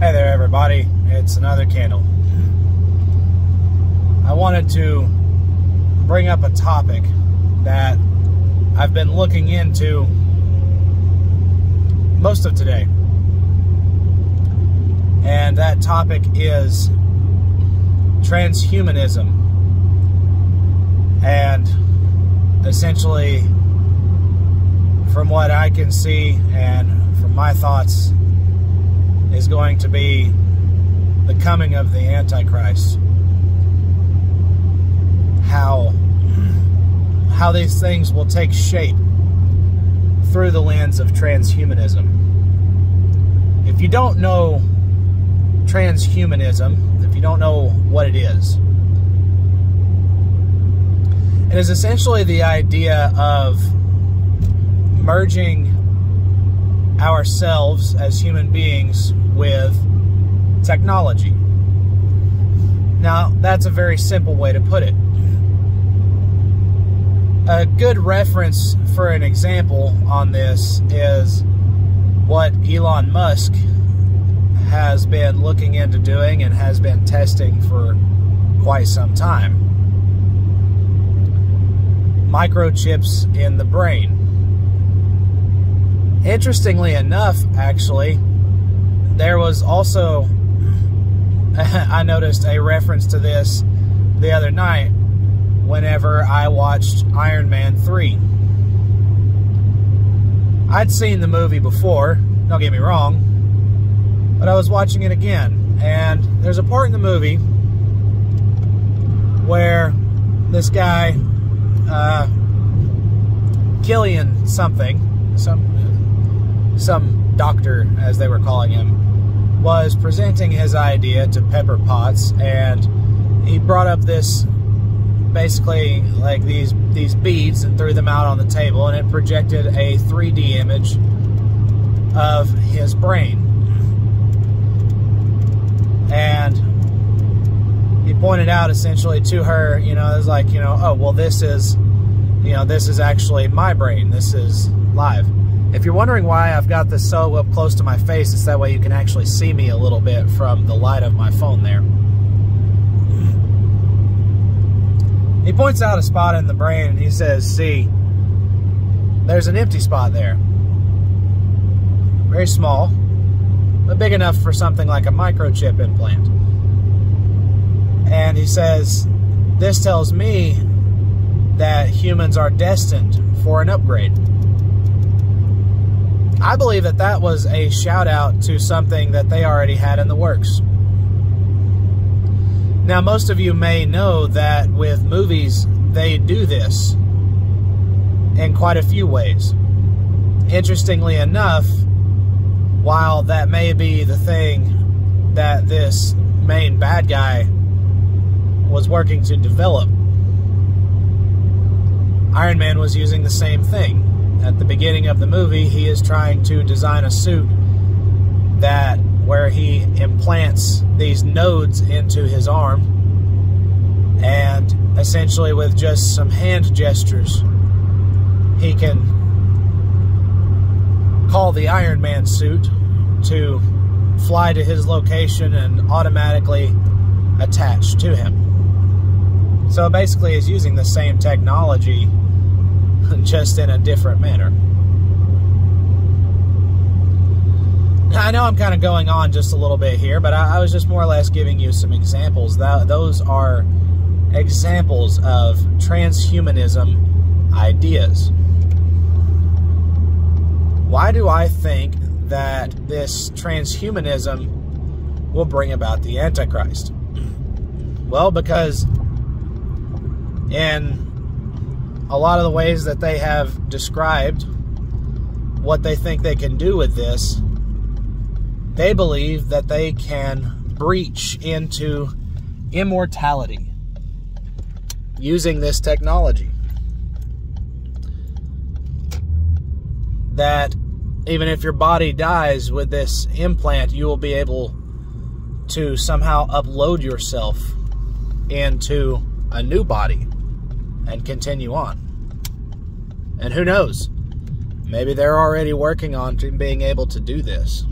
Hey there, everybody. It's another candle. I wanted to bring up a topic that I've been looking into most of today. And that topic is transhumanism. And essentially, from what I can see and from my thoughts, is going to be the coming of the Antichrist. How these things will take shape through the lens of transhumanism. If you don't know transhumanism, if you don't know what it is essentially the idea of merging ourselves as human beings with technology. Now, that's a very simple way to put it. A good reference for an example on this is what Elon Musk has been looking into doing and has been testing for quite some time. Microchips in the brain. Interestingly enough, actually, there was also, I noticed a reference to this the other night whenever I watched Iron Man 3. I'd seen the movie before, don't get me wrong, but I was watching it again, and there's a part in the movie where this guy, Killian something, some doctor, as they were calling him, was presenting his idea to Pepper Potts, and he brought up this, basically like these beads, and threw them out on the table, and it projected a 3D image of his brain. And he pointed out essentially to her, it was like, oh, well, this is actually my brain. This is live. If you're wondering why I've got this so up close to my face, it's that way you can actually see me a little bit from the light of my phone there. He points out a spot in the brain and he says, see, there's an empty spot there. Very small, but big enough for something like a microchip implant. And he says, this tells me that humans are destined for an upgrade. I believe that that was a shout out to something that they already had in the works. Now, most of you may know that with movies, they do this in quite a few ways. Interestingly enough, while that may be the thing that this main bad guy was working to develop, Iron Man was using the same thing. At the beginning of the movie, he is trying to design a suit where he implants these nodes into his arm, and essentially with just some hand gestures, he can call the Iron Man suit to fly to his location and automatically attach to him. So basically he's using the same technology, just in a different manner. I know I'm kind of going on just a little bit here, but I was just more or less giving you some examples. Those are examples of transhumanism ideas. Why do I think that this transhumanism will bring about the Antichrist? Well, because in a lot of the ways that they have described what they think they can do with this, they believe that they can breach into immortality using this technology. That even if your body dies with this implant, you will be able to somehow upload yourself into a new body. and continue on. And who knows? Maybe they're already working on being able to do this.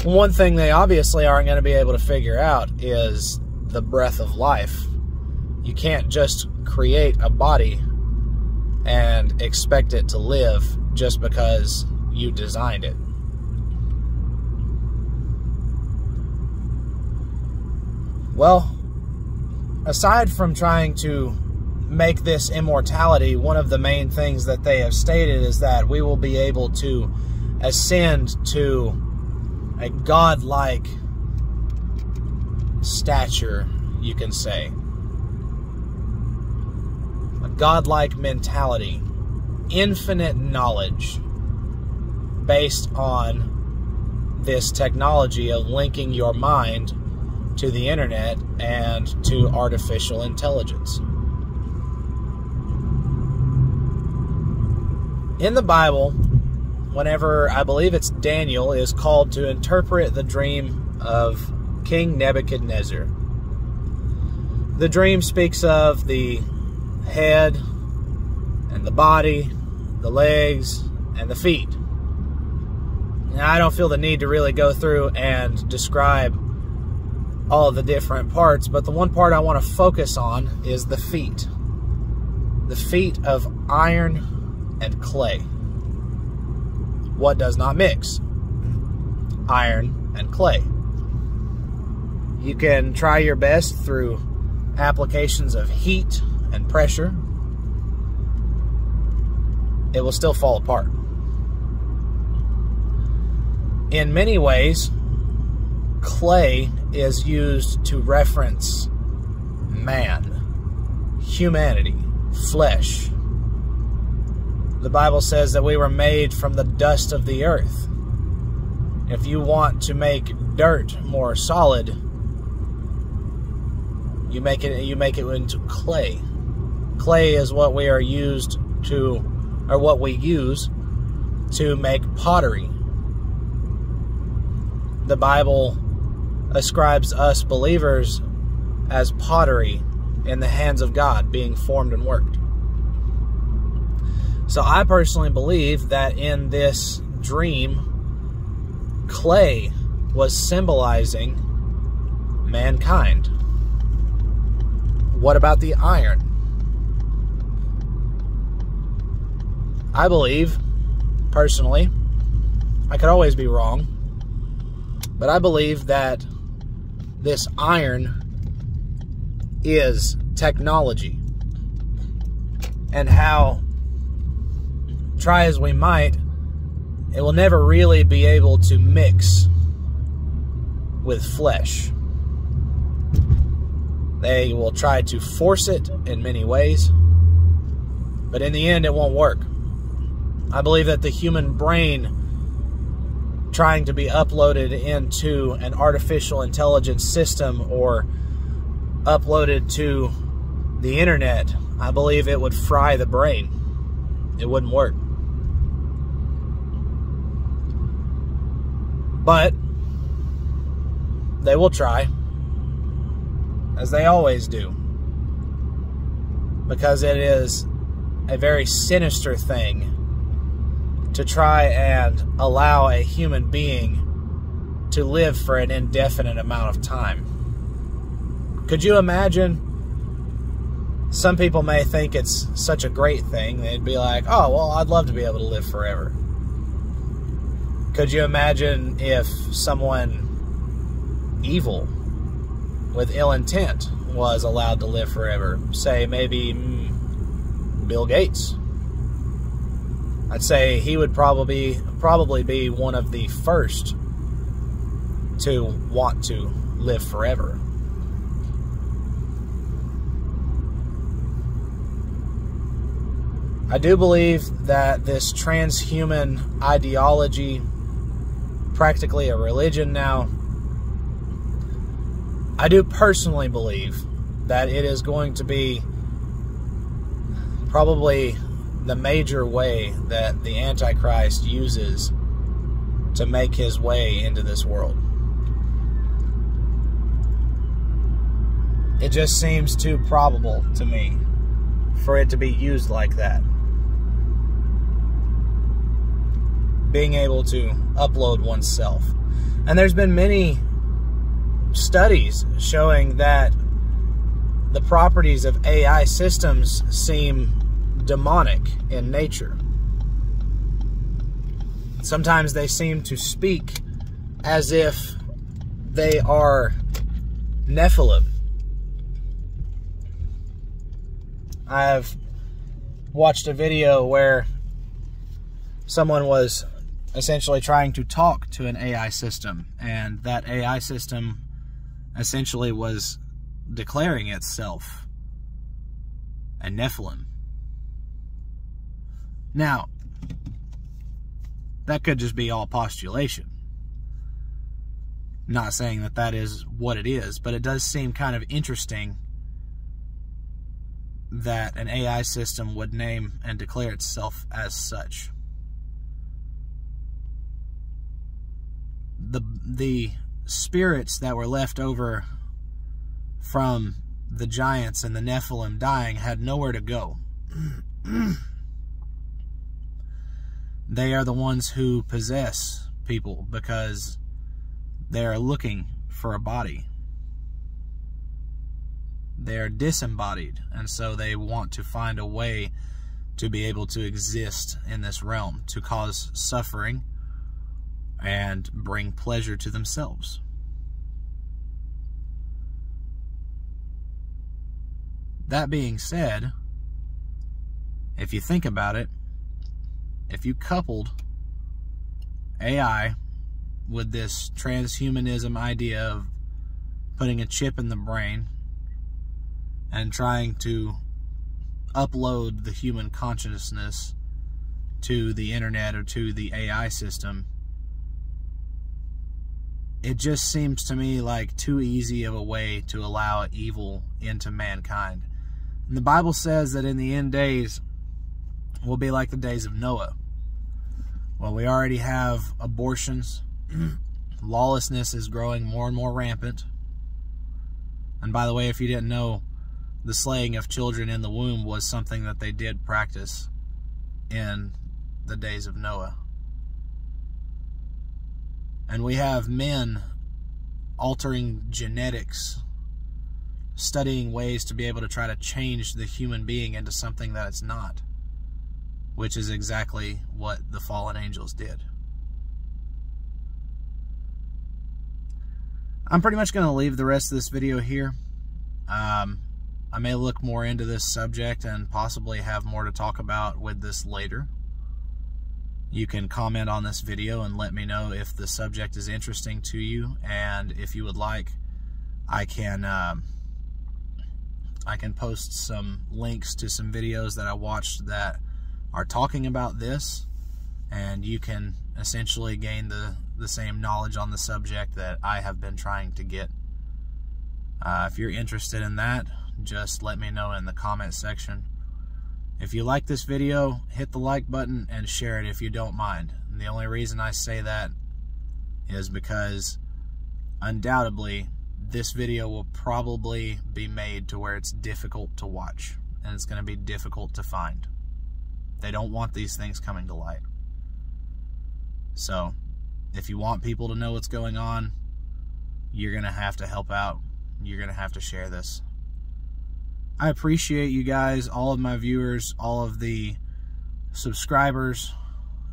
One thing they obviously aren't going to be able to figure out is the breath of life. You can't just create a body and expect it to live just because you designed it. Well, aside from trying to make this immortality, one of the main things that they have stated is that we will be able to ascend to a godlike stature, you can say. A godlike mentality. Infinite knowledge based on this technology of linking your mind to the internet and to artificial intelligence. In the Bible, whenever, I believe it's Daniel, is called to interpret the dream of King Nebuchadnezzar. The dream speaks of the head and the body, the legs, and the feet. Now, I don't feel the need to really go through and describe all of the different parts, but the one part I want to focus on is the feet. The feet of iron and clay. What does not mix? Iron and clay. You can try your best through applications of heat and pressure. It will still fall apart. In many ways, clay is used to reference man, humanity, flesh. The Bible says that we were made from the dust of the earth. If you want to make dirt more solid, you make it into clay. Clay is what we are used to, or what we use to make pottery. The Bible ascribes us believers as pottery in the hands of God, being formed and worked. So I personally believe that in this dream, clay was symbolizing mankind. What about the iron? I believe, personally, I could always be wrong, but I believe that this iron is technology, and how, try as we might, it will never really be able to mix with flesh. They will try to force it in many ways, but in the end it won't work. I believe that the human brain trying to be uploaded into an artificial intelligence system or uploaded to the internet, I believe it would fry the brain. It wouldn't work. But they will try, as they always do, because it is a very sinister thing to try and allow a human being to live for an indefinite amount of time. Could you imagine? Some people may think it's such a great thing. They'd be like, oh, well, I'd love to be able to live forever. Could you imagine if someone evil with ill intent was allowed to live forever? Say maybe Bill Gates. I'd say he would probably be one of the first to want to live forever. I do believe that this transhuman ideology, practically a religion now, I do personally believe that it is going to be probably the major way that the Antichrist uses to make his way into this world. It just seems too probable to me. for it to be used like that. Being able to upload oneself. And there's been many studies showing that the properties of AI systems seem demonic in nature. Sometimes they seem to speak as if they are Nephilim. I've watched a video where someone was essentially trying to talk to an AI system, and that AI system essentially was declaring itself a Nephilim. Now, that could just be all postulation. Not saying that that is what it is, but it does seem kind of interesting that an AI system would name and declare itself as such. The spirits that were left over from the giants and the Nephilim dying had nowhere to go. They are the ones who possess people because they are looking for a body. They are disembodied, and so they want to find a way to be able to exist in this realm, to cause suffering and bring pleasure to themselves. That being said, if you think about it, if you coupled AI with this transhumanism idea of putting a chip in the brain and trying to upload the human consciousness to the internet or to the AI system, it just seems to me like too easy of a way to allow evil into mankind. And the Bible says that in the end days will be like the days of Noah. Well, we already have abortions. Lawlessness is growing more and more rampant. And by the way, if you didn't know, the slaying of children in the womb was something that they did practice in the days of Noah. And we have men altering genetics, studying ways to be able to try to change the human being into something that it's not, which is exactly what the fallen angels did. I'm pretty much going to leave the rest of this video here. I may look more into this subject and possibly have more to talk about with this later. You can comment on this video and let me know if the subject is interesting to you, and if you would like, I can post some links to some videos that I watched that are talking about this, and you can essentially gain the same knowledge on the subject that I have been trying to get. If you're interested in that, just let me know in the comment section. If you like this video, hit the like button and share it if you don't mind. And the only reason I say that is because undoubtedly this video will probably be made to where it's difficult to watch, and it's going to be difficult to find. They don't want these things coming to light. So if you want people to know what's going on, you're going to have to help out. You're going to have to share this. I appreciate you guys, all of my viewers, all of the subscribers,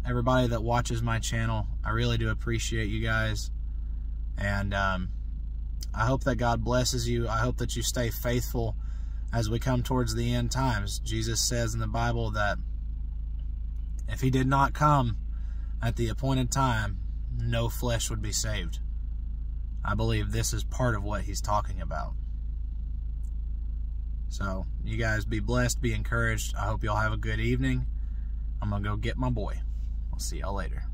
everybody that watches my channel. I really do appreciate you guys. And I hope that God blesses you. I hope that you stay faithful as we come towards the end times. Jesus says in the Bible that if he did not come at the appointed time, no flesh would be saved. I believe this is part of what he's talking about. So, you guys be blessed, be encouraged. I hope y'all have a good evening. I'm going to go get my boy. I'll see y'all later.